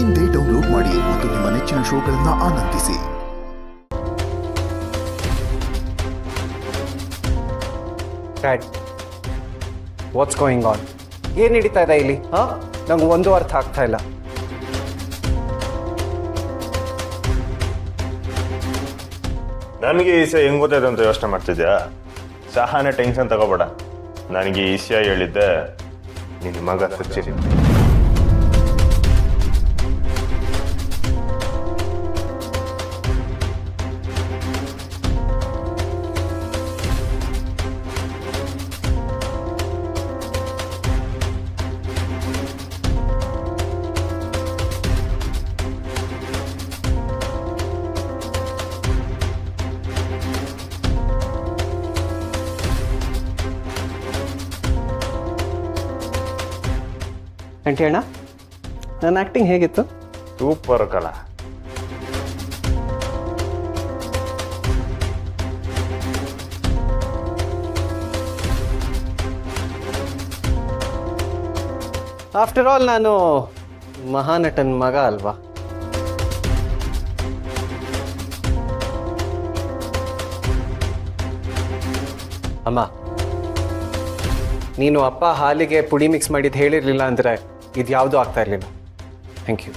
ಇಂದೇ ಡೌನ್ಲೋಡ್ ಮಾಡಿ ಮತ್ತು ನಿಮ್ಮ ನೆಚ್ಚಿನ ಶೋಗಳನ್ನು ಆನಂದಿಸಿ. Dad, what's going on? ಏನು ನಡೀತಾ ಇದೆ ಇಲ್ಲಿ? ನಂಗೆ ಒಂದು ಅರ್ಥ ಆಗ್ತಾ ಇಲ್ಲ. ನನಗೆ ಈ ವಿಷಯ ಹೆಂಗ್ ಗೊತ್ತಾಯ್ತು ಅಂತ ಯೋಚನೆ ಮಾಡ್ತಿದ್ಯಾ? ಸಹನೆ ಟೆನ್ಷನ್ ತಗೋಬೇಡ. ನನಗೆ ಈ ವಿಷಯ ಹೇಳಿದ್ದೆ ನಿನ್ನ ಮಗ ಸಚ್ಚಿರಿ. ಆಂಟಿ ಅಣ್ಣ, ನನ್ನ ಆ್ಯಕ್ಟಿಂಗ್ ಹೇಗಿತ್ತು? ಸೂಪರ್ ಕಲ. ಆಫ್ಟರ್ ಆಲ್ ನಾನು ಮಹಾನಟನ್ ಮಗ ಅಲ್ವಾ? ಅಮ್ಮ, ನೀನು ಅಪ್ಪ ಹಾಲಿಗೆ ಪುಡಿ ಮಿಕ್ಸ್ ಮಾಡಿದ್ದು ಹೇಳಿರಲಿಲ್ಲ ಅಂದರೆ ಇದು ಯಾವುದೂ ಆಗ್ತಾ ಇರಲಿಲ್ಲ. Thank you.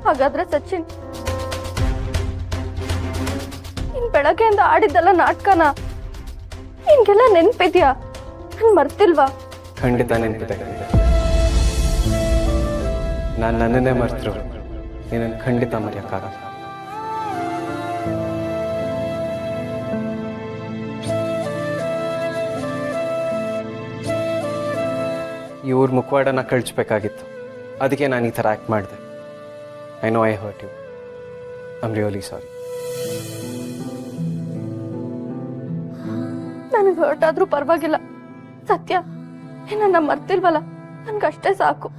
ಹಾಗಾದ್ರೆ ಸಚಿನ್, ನೀನ್ ಬೆಳಗ್ಗೆಯಿಂದ ಆಡಿದ್ದಲ್ಲ ನಾಟಕನ ನಿನ್ಗೆಲ್ಲ ನೆನ್ಪಿದ್ಯಾ? ನನ್ ಮರ್ತಿಲ್ವಾ? ಖಂಡಿತ ನೆನಪಿದೆ. ನಾನು ನನ್ನನ್ನೇ ಮರ್ತರು ನೀನನ್ನು ಖಂಡಿತ ಮರೆಯೋಕ್ಕಾಗಲ್ಲ. ಇವ್ರ ಮುಖವಾಡನ ಕಳಿಸ್ಬೇಕಾಗಿತ್ತು, ಅದಕ್ಕೆ ನಾನು ಈ ಥರ ಆ್ಯಕ್ಟ್ ಮಾಡಿದೆ. I know I hurt you. I'm really sorry. ನನಗೆ ಹರ್ಟ್ ಆದ್ರೂ ಪರವಾಗಿಲ್ಲ. ಸತ್ಯ, ನನ್ನ ಮರ್ತಿಲ್ವಲ್ಲ, ನನ್ಗಷ್ಟೇ ಸಾಕು.